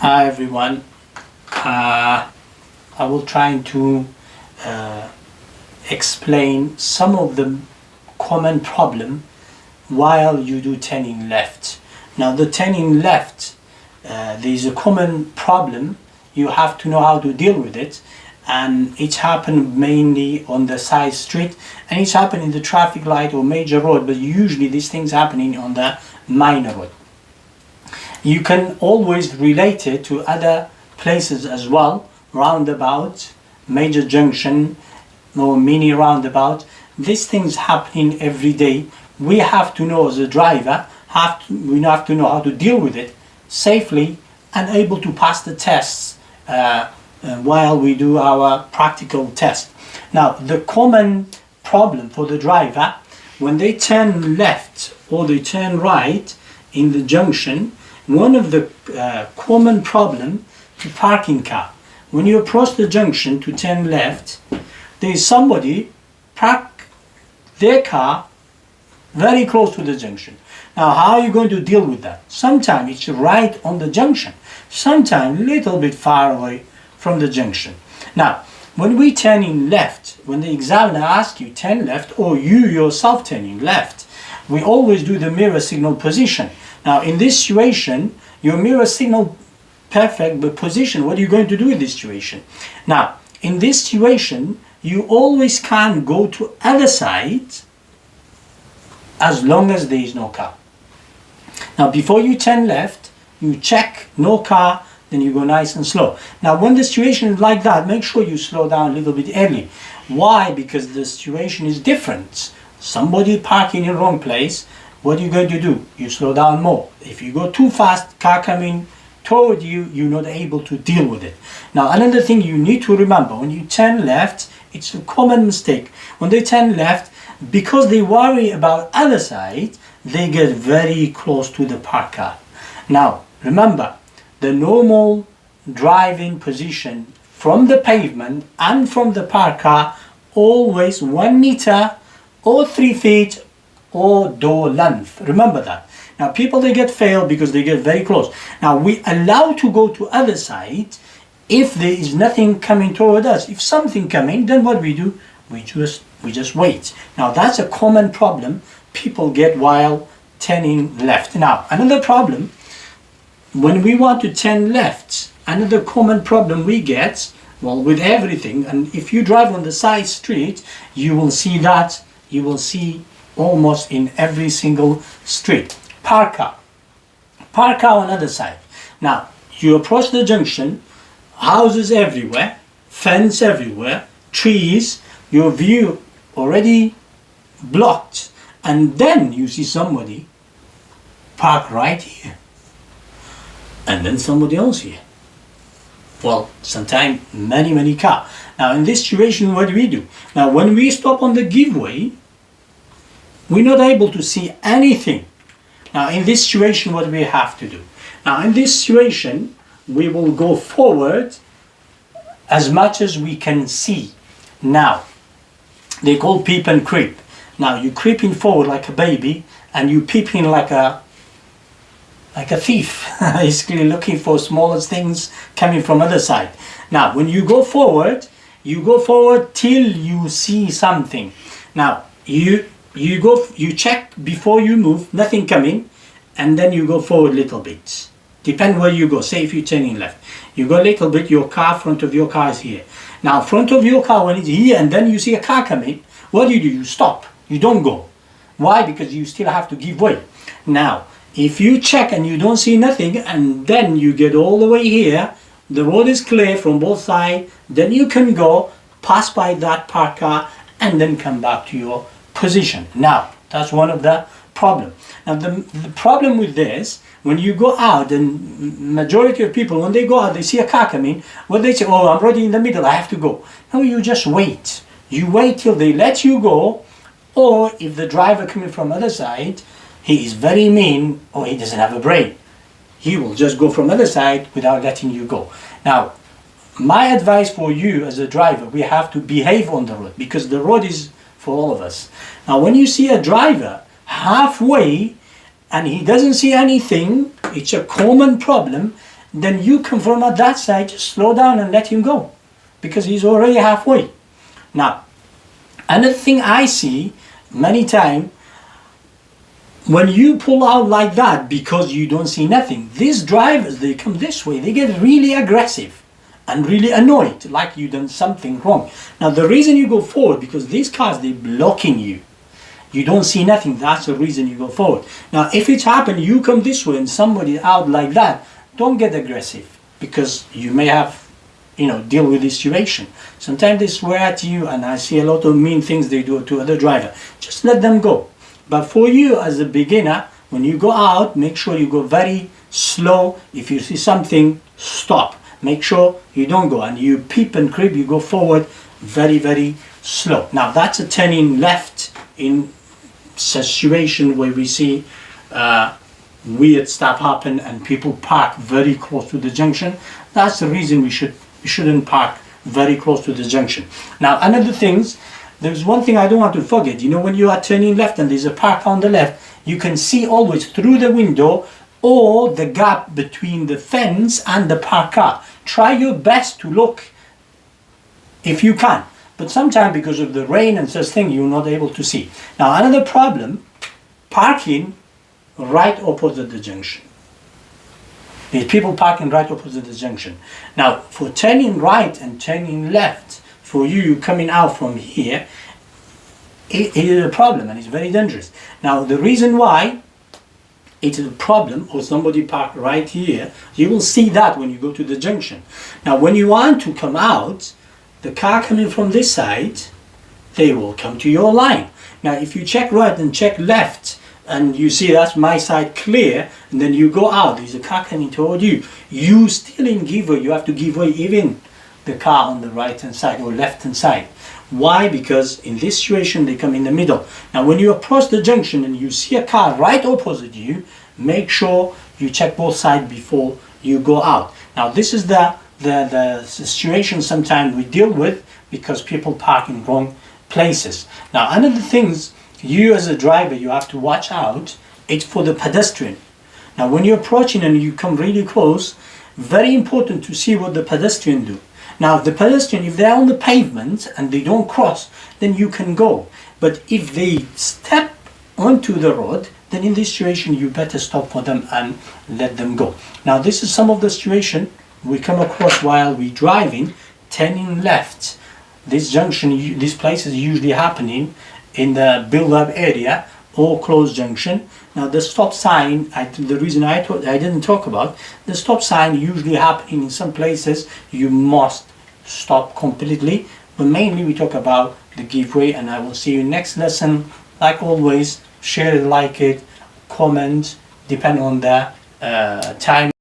Hi everyone. I will try to explain some of the common problem while you do turning left. Now the turning left, there is a common problem. You have to know how to deal with it, and it's happened mainly on the side street, and it's happened in the traffic light or major road, but usually these things happening on the minor road. You can always relate it to other places as well, roundabout, major junction or mini roundabout. These things happening every day. We have to know as a driver, we have to know how to deal with it safely and able to pass the tests while we do our practical test. Now the common problem for the driver, when they turn left or they turn right in the junction, one of the common problem to parking car. When you approach the junction to turn left, there is somebody park their car very close to the junction. Now how are you going to deal with that? Sometimes it's right on the junction, sometimes a little bit far away from the junction. Now when we turn in left, when the examiner asks you turn left or you yourself turning left, we always do the mirror signal position. Now in this situation, your mirror signal perfect, but position, what are you going to do in this situation? Now in this situation, you always can go to other side as long as there is no car. Now before you turn left, you check no car, then you go nice and slow. Now when the situation is like that, make sure you slow down a little bit early. Why? Because the situation is different. Somebody parking in the wrong place, what are you going to do? You slow down more. If you go too fast, car coming toward you, you're not able to deal with it. Now another thing you need to remember, when you turn left, it's a common mistake. When they turn left, because they worry about other side, they get very close to the parked car. Now remember, the normal driving position from the pavement and from the parked car, always 1 meter or 3 feet or door length. Remember that. Now people, they get failed because they get very close. Now we allow to go to other side if there is nothing coming toward us. If something coming, then what we do? We just wait. Now that's a common problem people get while turning left. Now another problem, when we want to turn left, another common problem we get, well, with everything, and if you drive on the side street, you will see that, you will see almost in every single street. Park car on the other side. Now you approach the junction, houses everywhere, fence everywhere, trees, your view already blocked, and then you see somebody park right here, and then somebody else here. Well, sometimes many cars. Now in this situation, what do we do? Now when we stop on the giveaway, we're not able to see anything. Now in this situation, what we have to do? Now in this situation, we will go forward as much as we can see. Now, they call peep and creep. Now you creeping forward like a baby, and you peeping like a thief, basically looking for smallest things coming from other side. Now when you go forward till you see something. Now you check before you move, nothing coming, and then you go forward a little bit. Depend where you go. Say if you're turning left, you go a little bit, your car, front of your car is here. Now front of your car, when it's here and then you see a car coming, what do? You stop. You don't go. Why? Because you still have to give way. Now if you check and you don't see nothing, and then you get all the way here, the road is clear from both sides, then you can go pass by that parked car and then come back to your position. Now that's one of the problem. Now the problem with this, when you go out, and majority of people, when they go out, they see a car coming, what they say, oh, I'm already in the middle, I have to go. No, you just wait. You wait till they let you go, or if the driver coming from other side, he is very mean, or he doesn't have a brain, he will just go from other side without letting you go. Now my advice for you as a driver, we have to behave on the road, because the road is for all of us. Now when you see a driver halfway and he doesn't see anything, it's a common problem, then you come from at that side, just slow down and let him go, because he's already halfway. Now, another thing I see many times, when you pull out like that because you don't see nothing, these drivers, they come this way, they get really aggressive and really annoyed, like you done something wrong. Now the reason you go forward, because these cars, they're blocking you. You don't see nothing, that's the reason you go forward. Now if it's happened, you come this way and somebody out like that, don't get aggressive, because you may have, deal with this situation. Sometimes they swear at you, and I see a lot of mean things they do to other driver. Just let them go. But for you as a beginner, when you go out, make sure you go very slow. If you see something, stop. Make sure you don't go, and you peep and creep, you go forward very, very slow. Now that's a turning left in situation where we see weird stuff happen and people park very close to the junction. That's the reason we shouldn't park very close to the junction. Now another things, there's one thing I don't want to forget. When you are turning left and there's a park on the left, you can see always through the window or the gap between the fence and the parked car. Try your best to look if you can. But sometimes because of the rain and such thing, you're not able to see. Now another problem, parking right opposite the junction. There's people parking right opposite the junction. Now for turning right and turning left, for you coming out from here, it is a problem, and it's very dangerous. Now the reason why it is a problem, or somebody parked right here, you will see that when you go to the junction. Now when you want to come out, the car coming from this side, they will come to your line. Now if you check right and check left, and you see that's my side clear, and then you go out, there's a car coming toward you, you still in give way, you have to give way even the car on the right hand side or left hand side. Why? Because in this situation they come in the middle. Now when you approach the junction and you see a car right opposite you, make sure you check both sides before you go out. Now this is the situation sometimes we deal with, because people park in wrong places. Now another things, you as a driver, you have to watch out, it's for the pedestrian. Now when you're approaching and you come really close, very important to see what the pedestrian do. Now the pedestrian, if they're on the pavement and they don't cross, then you can go. But if they step onto the road, then in this situation you better stop for them and let them go. Now this is some of the situation we come across while we driving, turning left. This junction, this place is usually happening in the build-up area or closed junction. Now the stop sign, the reason I didn't talk about, the stop sign usually happening in some places, you must stop completely, but mainly we talk about the giveaway, and I will see you next lesson. Like always, share it, like it, comment, depending on the time